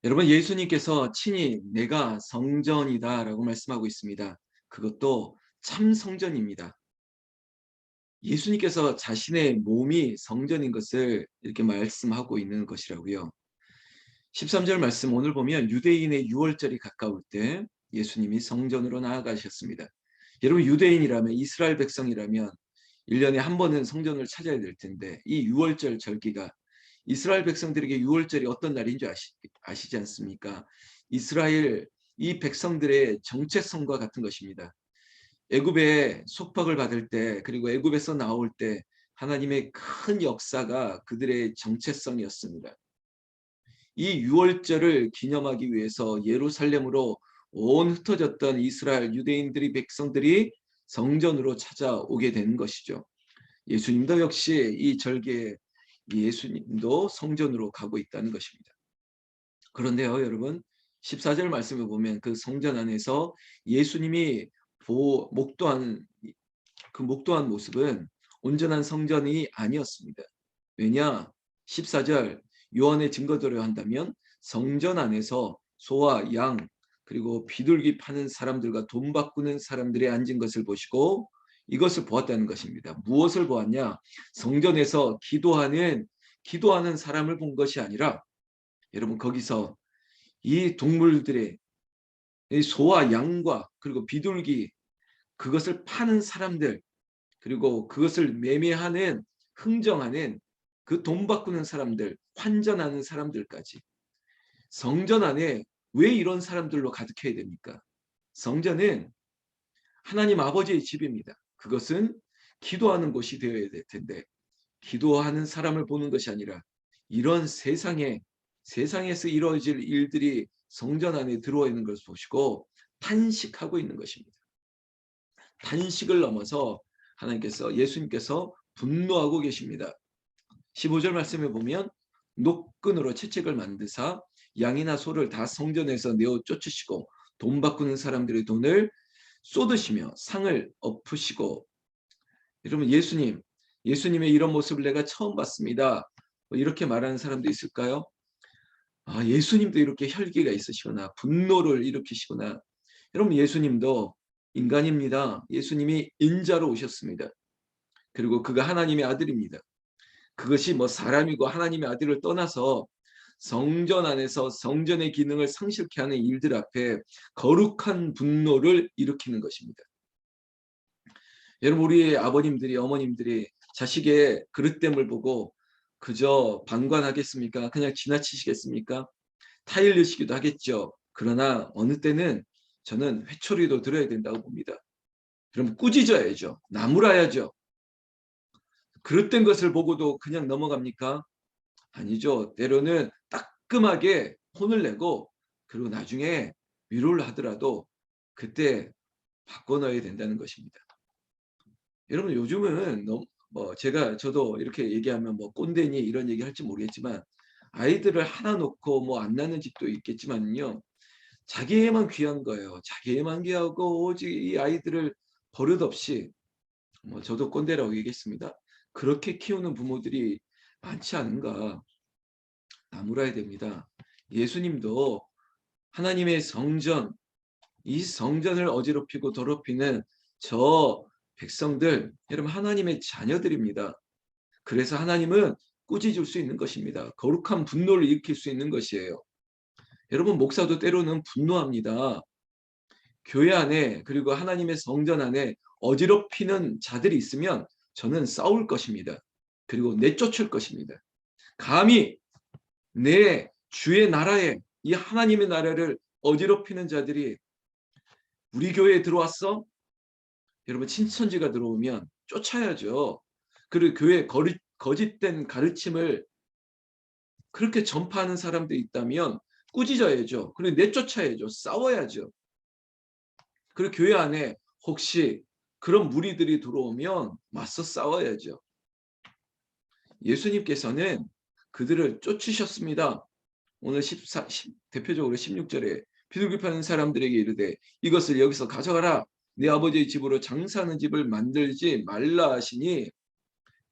여러분, 예수님께서 친히 내가 성전이다라고 말씀하고 있습니다. 그것도 참 성전입니다. 예수님께서 자신의 몸이 성전인 것을 이렇게 말씀하고 있는 것이라고요. 13절 말씀 오늘 보면 유대인의 유월절이 가까울 때 예수님이 성전으로 나아가셨습니다. 여러분, 유대인이라면, 이스라엘 백성이라면 1년에 한 번은 성전을 찾아야 될 텐데, 이 유월절 절기가 이스라엘 백성들에게 유월절이 어떤 날인 줄 아시지 않습니까? 이스라엘 이 백성들의 정체성과 같은 것입니다. 애굽에 속박을 받을 때, 그리고 애굽에서 나올 때 하나님의 큰 역사가 그들의 정체성이었습니다. 이 유월절을 기념하기 위해서 예루살렘으로 온 흩어졌던 이스라엘 유대인들이 백성들이 성전으로 찾아오게 된 것이죠. 예수님도 역시 이 절기에 예수님도 성전으로 가고 있다는 것입니다. 그런데요, 여러분, 14절 말씀을 보면 그 성전 안에서 예수님이 목도한 그 목도한 모습은 온전한 성전이 아니었습니다. 왜냐? 14절 요한의 증거대로 한다면 성전 안에서 소와 양 그리고 비둘기 파는 사람들과 돈 바꾸는 사람들이 앉은 것을 보시고 이것을 보았다는 것입니다. 무엇을 보았냐? 성전에서 기도하는 사람을 본 것이 아니라, 여러분, 거기서 이 동물들의 이 소와 양과 그리고 비둘기, 그것을 파는 사람들, 그리고 그것을 매매하는, 흥정하는 그 돈 바꾸는 사람들, 환전하는 사람들까지 성전 안에 왜 이런 사람들로 가득해야 됩니까? 성전은 하나님 아버지의 집입니다. 그것은 기도하는 곳이 되어야 될 텐데, 기도하는 사람을 보는 것이 아니라 이런 세상에서 이루어질 일들이 성전 안에 들어와 있는 것을 보시고 탄식하고 있는 것입니다. 탄식을 넘어서 예수님께서 분노하고 계십니다. 15절 말씀에 보면 노끈으로 채찍을 만드사 양이나 소를 다 성전에서 내어 쫓으시고 돈 바꾸는 사람들의 돈을 쏟으시며 상을 엎으시고. 여러분, 예수님의 이런 모습을 내가 처음 봤습니다, 이렇게 말하는 사람도 있을까요? 예수님도 이렇게 혈기가 있으시구나, 분노를 일으키시구나. 여러분, 예수님도 인간입니다. 예수님이 인자로 오셨습니다. 그리고 그가 하나님의 아들입니다. 그것이 뭐 사람이고 하나님의 아들을 떠나서 성전 안에서 성전의 기능을 상실케 하는 일들 앞에 거룩한 분노를 일으키는 것입니다. 여러분, 우리 아버님들이, 어머님들이 자식의 그릇됨을 보고 그저 방관하겠습니까? 그냥 지나치시겠습니까? 타일 넣으시기도 하겠죠. 그러나 어느 때는 저는 회초리도 들어야 된다고 봅니다. 그럼 꾸짖어야죠. 나무라야죠. 그릇된 것을 보고도 그냥 넘어갑니까? 아니죠. 때로는 따끔하게 혼을 내고, 그리고 나중에 위로를 하더라도 그때 바꿔놔야 된다는 것입니다. 여러분, 요즘은 저도 이렇게 얘기하면 뭐 꼰대니 이런 얘기 할지 모르겠지만, 아이들을 하나 놓고 뭐 안 낳는 집도 있겠지만요, 자기애만 귀한 거예요. 자기애만 귀하고 오직 이 아이들을 버릇없이, 저도 꼰대라고 얘기했습니다, 그렇게 키우는 부모들이 많지 않은가. 나무라야 됩니다. 예수님도 하나님의 성전, 이 성전을 어지럽히고 더럽히는 저 백성들, 여러분, 하나님의 자녀들입니다. 그래서 하나님은 꾸짖을 수 있는 것입니다. 거룩한 분노를 일으킬 수 있는 것이에요. 여러분, 목사도 때로는 분노합니다. 교회 안에, 그리고 하나님의 성전 안에 어지럽히는 자들이 있으면 저는 싸울 것입니다. 그리고 내쫓을 것입니다. 감히 내 주의 나라에, 이 하나님의 나라를 어지럽히는 자들이 우리 교회에 들어왔어? 여러분, 친천지가 들어오면 쫓아야죠. 그리고 교회 거짓된 가르침을 그렇게 전파하는 사람들이 있다면 꾸짖어야죠. 그리고 내쫓아야죠. 싸워야죠. 그리고 교회 안에 혹시 그런 무리들이 들어오면 맞서 싸워야죠. 예수님께서는 그들을 쫓으셨습니다. 오늘 대표적으로 16절에 비둘기 파는 사람들에게 이르되 이것을 여기서 가져가라. 내 아버지의 집으로 장사하는 집을 만들지 말라 하시니,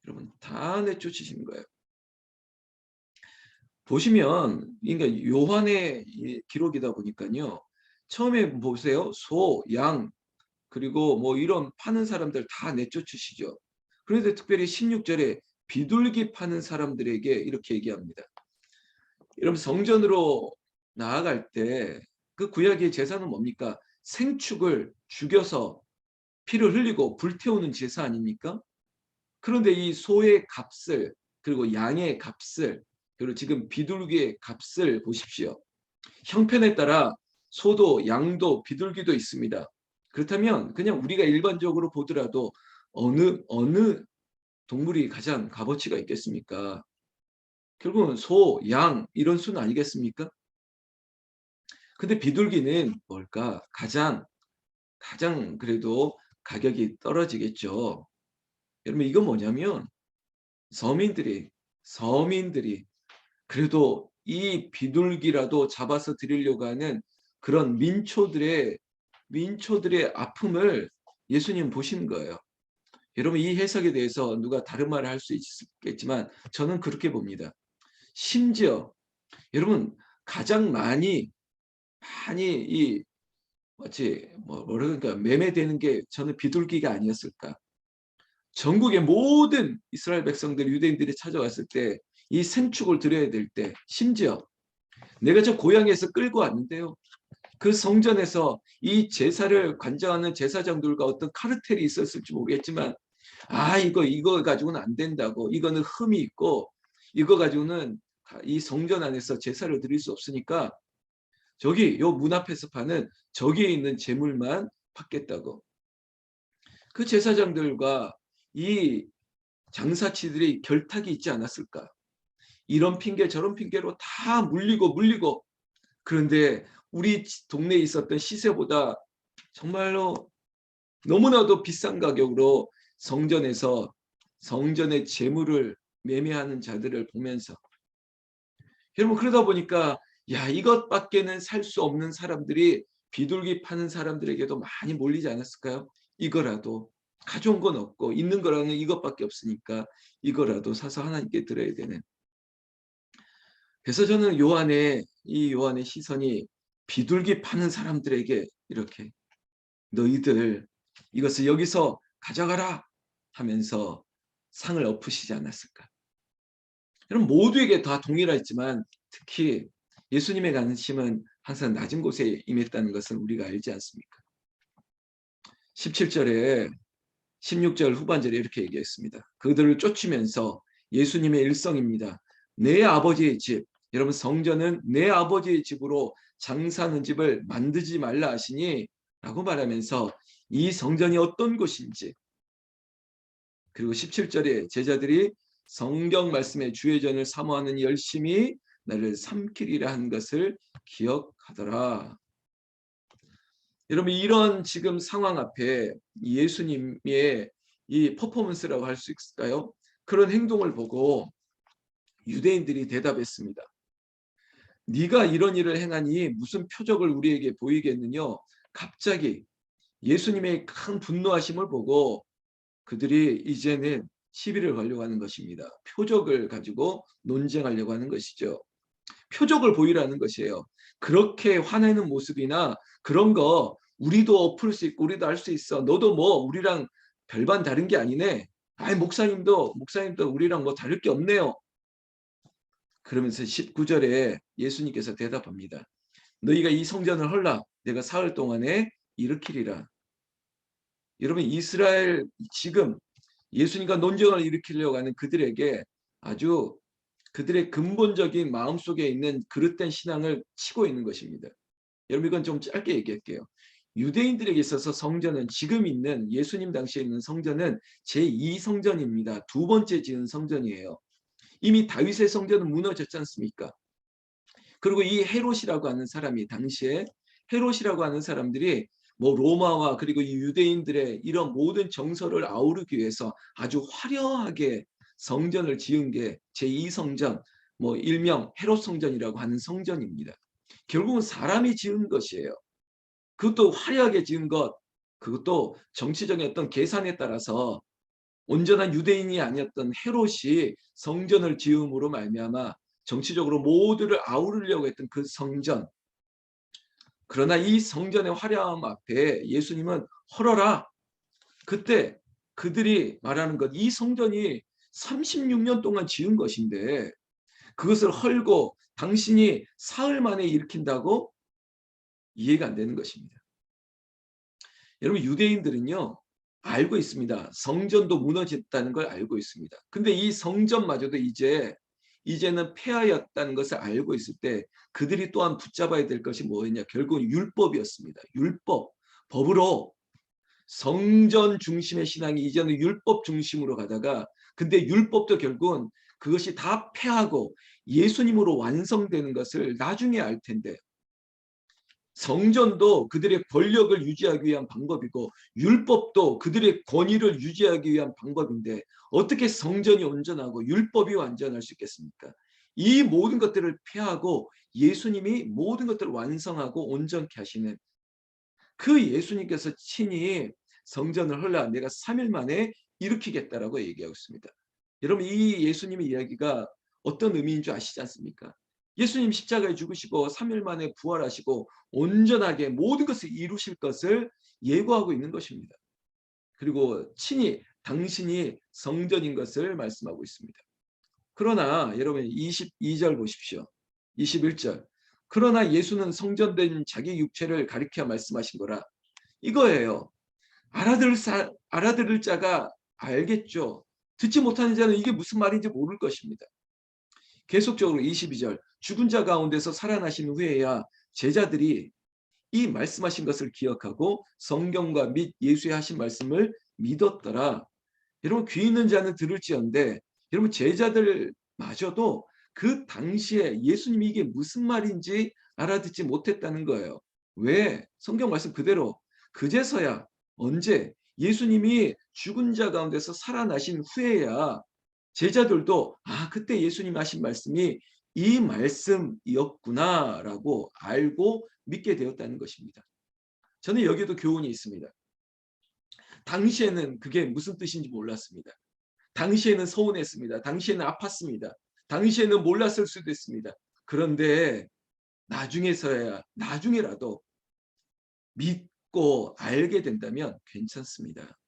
여러분, 다 내쫓으신 거예요. 보시면 그러니까 요한의 이 기록이다 보니까요. 처음에 보세요. 소, 양 그리고 뭐 이런 파는 사람들 다 내쫓으시죠. 그런데 특별히 16절에 비둘기 파는 사람들에게 이렇게 얘기합니다. 여러분 성전으로 나아갈 때 그 구약의 제사는 뭡니까? 생축을 죽여서 피를 흘리고 불태우는 제사 아닙니까? 그런데 이 소의 값을 그리고 양의 값을 그리고 지금 비둘기의 값을 보십시오. 형편에 따라 소도 양도 비둘기도 있습니다. 그렇다면 그냥 우리가 일반적으로 보더라도 어느 동물이 가장 값어치가 있겠습니까? 결국은 소, 양 이런 수는 아니겠습니까? 근데 비둘기는 뭘까? 가장 그래도 가격이 떨어지겠죠. 여러분 이건 뭐냐면 서민들이 그래도 이 비둘기라도 잡아서 드리려고 하는 그런 민초들의 아픔을 예수님 보시는 거예요. 여러분 이 해석에 대해서 누가 다른 말을 할 수 있겠지만 저는 그렇게 봅니다. 심지어 여러분 가장 많이 이 마치 뭐라 그러니까 매매되는 게 저는 비둘기가 아니었을까. 전국의 모든 이스라엘 백성들 유대인들이 찾아왔을 때 이 생축을 드려야 될 때 심지어 내가 저 고향에서 끌고 왔는데요. 그 성전에서 이 제사를 관장하는 제사장들과 어떤 카르텔이 있었을지 모르겠지만 이거 가지고는 안 된다고 이거는 흠이 있고 이거 가지고는 이 성전 안에서 제사를 드릴 수 없으니까 저기 요 문 앞에서 파는 저기에 있는 재물만 받겠다고. 그 제사장들과 이 장사치들이 결탁이 있지 않았을까. 이런 핑계 저런 핑계로 다 물리고 그런데 우리 동네에 있었던 시세보다 정말로 너무나도 비싼 가격으로 성전의 재물을 매매하는 자들을 보면서 여러분 그러다 보니까 이것밖에는 살 수 없는 사람들이 비둘기 파는 사람들에게도 많이 몰리지 않았을까요? 이거라도 가져온 건 없고 있는 거라는 이것밖에 없으니까 이거라도 사서 하나님께 드려야 되는. 그래서 저는 이 요한의 시선이 비둘기 파는 사람들에게 이렇게 너희들 이것을 여기서 가져가라 하면서 상을 엎으시지 않았을까. 여러분 모두에게 다 동일하지만 특히 예수님의 관심은 항상 낮은 곳에 임했다는 것은 우리가 알지 않습니까? 17절에 16절 후반절에 이렇게 얘기했습니다. 그들을 쫓으면서 예수님의 일성입니다. 내 아버지의 집, 여러분 성전은 내 아버지의 집으로 장사하는 집을 만들지 말라 하시니 라고 말하면서 이 성전이 어떤 곳인지 그리고 17절에 제자들이 성경 말씀의 주의전을 사모하는 열심히 나를 삼키리라 한 것을 기억하더라. 여러분 이런 지금 상황 앞에 예수님의 이 퍼포먼스라고 할 수 있을까요? 그런 행동을 보고 유대인들이 대답했습니다. 네가 이런 일을 행하니 무슨 표적을 우리에게 보이겠느냐? 갑자기 예수님의 큰 분노하심을 보고 그들이 이제는 시비를 걸려고 하는 것입니다. 표적을 가지고 논쟁하려고 하는 것이죠. 표적을 보이라는 것이에요. 그렇게 화내는 모습이나 그런 거 우리도 엎을 수 있고 우리도 할 수 있어. 너도 뭐 우리랑 별반 다른 게 아니네. 목사님도 우리랑 뭐 다를 게 없네요. 그러면서 19절에 예수님께서 대답합니다. 너희가 이 성전을 헐라 내가 사흘 동안에 일으키리라. 여러분 이스라엘 지금 예수님과 논쟁을 일으키려고 하는 그들에게 아주 그들의 근본적인 마음속에 있는 그릇된 신앙을 치고 있는 것입니다. 여러분 이건 좀 짧게 얘기할게요. 유대인들에게 있어서 성전은 지금 있는 예수님 당시에 있는 성전은 제2성전입니다. 두 번째 지은 성전이에요. 이미 다윗의 성전은 무너졌지 않습니까? 그리고 이 헤롯이라고 하는 사람이 당시에 헤롯이라고 하는 사람들이 뭐 로마와 그리고 이 유대인들의 이런 모든 정서를 아우르기 위해서 아주 화려하게 성전을 지은 게 제2성전, 뭐 일명 헤롯 성전이라고 하는 성전입니다. 결국은 사람이 지은 것이에요. 그것도 화려하게 지은 것, 그것도 정치적인 어떤 계산에 따라서 온전한 유대인이 아니었던 헤롯이 성전을 지음으로 말미암아 정치적으로 모두를 아우르려고 했던 그 성전. 그러나 이 성전의 화려함 앞에 예수님은 헐어라. 그때 그들이 말하는 것, 이 성전이 36년 동안 지은 것인데 그것을 헐고 당신이 사흘 만에 일으킨다고? 이해가 안 되는 것입니다. 여러분, 유대인들은요, 알고 있습니다. 성전도 무너졌다는 걸 알고 있습니다. 근데 이 성전마저도 이제는 폐하였다는 것을 알고 있을 때 그들이 또한 붙잡아야 될 것이 뭐였냐? 결국은 율법이었습니다. 율법, 법으로. 성전 중심의 신앙이 이제는 율법 중심으로 가다가, 근데 율법도 결국은 그것이 다 폐하고 예수님으로 완성되는 것을 나중에 알 텐데, 성전도 그들의 권력을 유지하기 위한 방법이고 율법도 그들의 권위를 유지하기 위한 방법인데 어떻게 성전이 온전하고 율법이 완전할 수 있겠습니까? 이 모든 것들을 폐하고 예수님이 모든 것들을 완성하고 온전케 하시는 그 예수님께서 친히 성전을 헐라 내가 3일 만에 일으키겠다라고 얘기하고 있습니다. 여러분, 이 예수님의 이야기가 어떤 의미인 줄 아시지 않습니까? 예수님 십자가에 죽으시고 3일 만에 부활하시고 온전하게 모든 것을 이루실 것을 예고하고 있는 것입니다. 그리고 친히 당신이 성전인 것을 말씀하고 있습니다. 그러나 여러분 22절 보십시오. 21절. 그러나 예수는 성전된 자기 육체를 가리켜 말씀하신 거라. 이거예요. 알아들을 자가 알겠죠. 듣지 못하는 자는 이게 무슨 말인지 모를 것입니다. 계속적으로 22절. 죽은 자 가운데서 살아나신 후에야 제자들이 이 말씀하신 것을 기억하고 성경과 및 예수의 하신 말씀을 믿었더라. 여러분, 귀 있는 자는 들을지언데 여러분, 제자들마저도 그 당시에 예수님이 이게 무슨 말인지 알아듣지 못했다는 거예요. 왜? 성경 말씀 그대로 그제서야, 언제? 예수님이 죽은 자 가운데서 살아나신 후에야 제자들도 그때 예수님 하신 말씀이 이 말씀이었구나라고 알고 믿게 되었다는 것입니다. 저는 여기도 교훈이 있습니다. 당시에는 그게 무슨 뜻인지 몰랐습니다. 당시에는 서운했습니다. 당시에는 아팠습니다. 당시에는 몰랐을 수도 있습니다. 그런데 나중에라도 믿고 알게 된다면 괜찮습니다.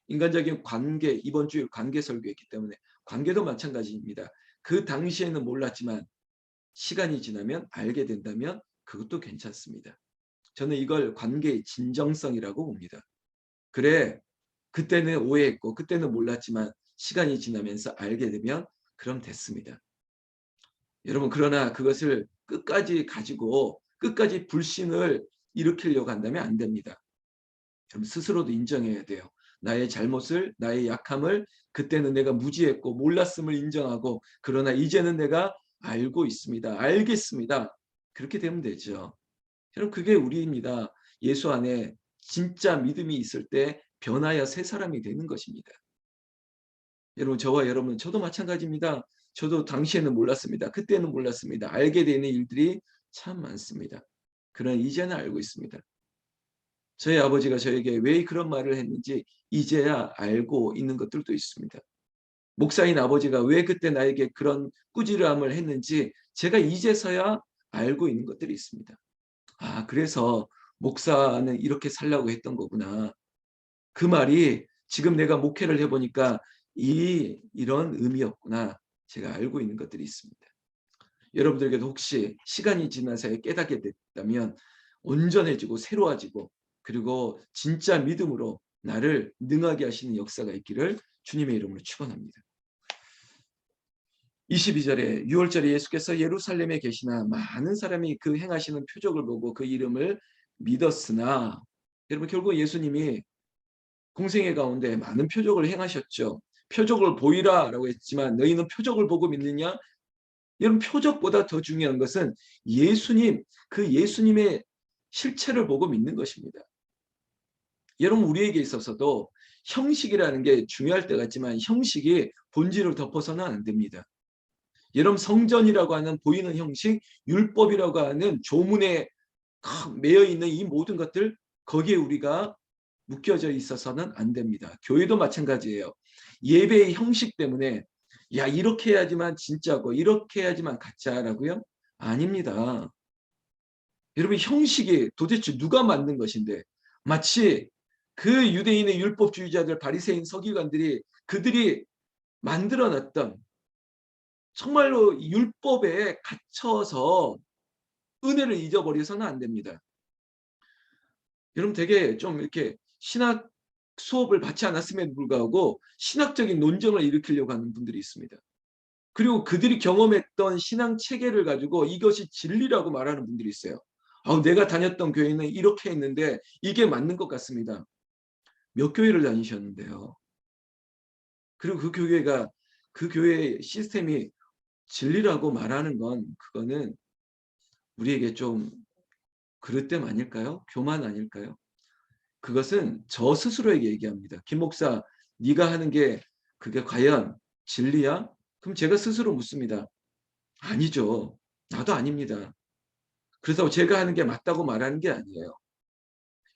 인간적인 관계, 이번 주에 관계 설교했기 때문에 관계도 마찬가지입니다. 그 당시에는 몰랐지만 시간이 지나면 알게 된다면 그것도 괜찮습니다. 저는 이걸 관계의 진정성이라고 봅니다. 그래, 그때는 오해했고 그때는 몰랐지만 시간이 지나면서 알게 되면 그럼 됐습니다. 여러분, 그러나 그것을 끝까지 가지고 끝까지 불신을 일으키려고 한다면 안 됩니다. 그럼 스스로도 인정해야 돼요. 나의 잘못을, 나의 약함을, 그때는 내가 무지했고 몰랐음을 인정하고, 그러나 이제는 내가 알고 있습니다. 알겠습니다. 그렇게 되면 되죠. 여러분, 그게 우리입니다. 예수 안에 진짜 믿음이 있을 때 변하여 새 사람이 되는 것입니다. 여러분, 저와 여러분, 저도 마찬가지입니다. 저도 당시에는 몰랐습니다. 그때는 몰랐습니다. 알게 되는 일들이 참 많습니다. 그러나 이제는 알고 있습니다. 저희 아버지가 저에게 왜 그런 말을 했는지 이제야 알고 있는 것들도 있습니다. 목사인 아버지가 왜 그때 나에게 그런 꾸지람을 했는지 제가 이제서야 알고 있는 것들이 있습니다. 그래서 목사는 이렇게 살라고 했던 거구나. 그 말이 지금 내가 목회를 해보니까 이런 의미였구나. 제가 알고 있는 것들이 있습니다. 여러분들에게도 혹시 시간이 지나서 깨닫게 됐다면 온전해지고 새로워지고 그리고 진짜 믿음으로 나를 능하게 하시는 역사가 있기를 주님의 이름으로 축원합니다. 22절에 6월절에 예수께서 예루살렘에 계시나 많은 사람이 그 행하시는 표적을 보고 그 이름을 믿었으나, 여러분, 결국 예수님이 공생애 가운데 많은 표적을 행하셨죠. 표적을 보이라라고 했지만 너희는 표적을 보고 믿느냐? 여러분, 표적보다 더 중요한 것은 그 예수님의 실체를 보고 믿는 것입니다. 여러분, 우리에게 있어서도 형식이라는 게 중요할 때가 있지만 형식이 본질을 덮어서는 안 됩니다. 여러분, 성전이라고 하는 보이는 형식, 율법이라고 하는 조문에 매여 있는 이 모든 것들, 거기에 우리가 묶여져 있어서는 안 됩니다. 교회도 마찬가지예요. 예배의 형식 때문에 야, 이렇게 해야지만 진짜고 이렇게 해야지만 가짜라고요? 아닙니다. 여러분, 형식이 도대체 누가 만든 것인데, 마치 그 유대인의 율법주의자들, 바리새인 서기관들이 그들이 만들어놨던, 정말로 율법에 갇혀서 은혜를 잊어버려서는 안 됩니다. 여러분, 되게 좀 이렇게 신학 수업을 받지 않았음에도 불구하고 신학적인 논쟁을 일으키려고 하는 분들이 있습니다. 그리고 그들이 경험했던 신앙 체계를 가지고 이것이 진리라고 말하는 분들이 있어요. 내가 다녔던 교회는 이렇게 했는데 이게 맞는 것 같습니다. 몇 교회를 다니셨는데요. 그리고 그 교회의 시스템이 진리라고 말하는 건, 그거는 우리에게 좀 그릇됨 아닐까요? 교만 아닐까요? 그것은 저 스스로에게 얘기합니다. 김 목사, 네가 하는 게 그게 과연 진리야? 그럼 제가 스스로 묻습니다. 아니죠. 나도 아닙니다. 그래서 제가 하는 게 맞다고 말하는 게 아니에요.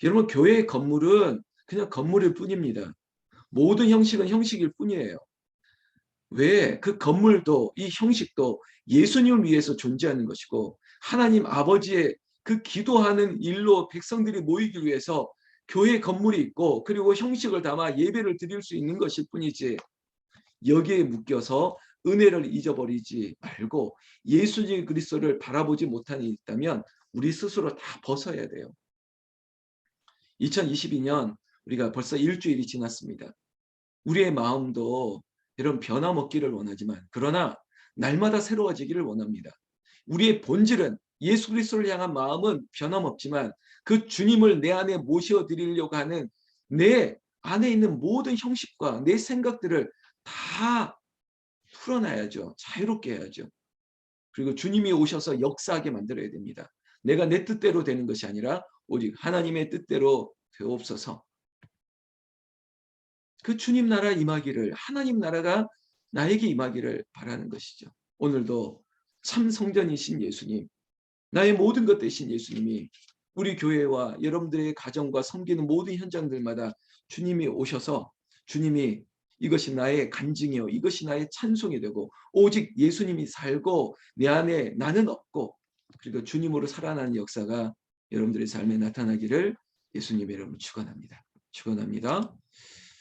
여러분, 교회의 건물은 그냥 건물일 뿐입니다. 모든 형식은 형식일 뿐이에요. 왜? 그 건물도 이 형식도 예수님을 위해서 존재하는 것이고, 하나님 아버지의 그 기도하는 일로 백성들이 모이기 위해서 교회 건물이 있고, 그리고 형식을 담아 예배를 드릴 수 있는 것일 뿐이지, 여기에 묶여서 은혜를 잊어버리지 말고 예수님 그리스도를 바라보지 못하는 일이 있다면 우리 스스로 다 벗어야 돼요. 2022년 우리가 벌써 일주일이 지났습니다. 우리의 마음도 이런 변함없기를 원하지만, 그러나 날마다 새로워지기를 원합니다. 우리의 본질은, 예수 그리스도를 향한 마음은 변함없지만 그 주님을 내 안에 모셔드리려고 하는 내 안에 있는 모든 형식과 내 생각들을 다 풀어놔야죠. 자유롭게 해야죠. 그리고 주님이 오셔서 역사하게 만들어야 됩니다. 내가 내 뜻대로 되는 것이 아니라 오직 하나님의 뜻대로 되옵소서. 그 주님 나라 임하기를, 하나님 나라가 나에게 임하기를 바라는 것이죠. 오늘도 참 성전이신 예수님, 나의 모든 것 되신 예수님이 우리 교회와 여러분들의 가정과 섬기는 모든 현장들마다 주님이 오셔서, 주님이 이것이 나의 간증이요, 이것이 나의 찬송이 되고, 오직 예수님이 살고 내 안에 나는 없고, 그리고 주님으로 살아나는 역사가 여러분들의 삶에 나타나기를 예수님의 이름으로 축원합니다. 축원합니다.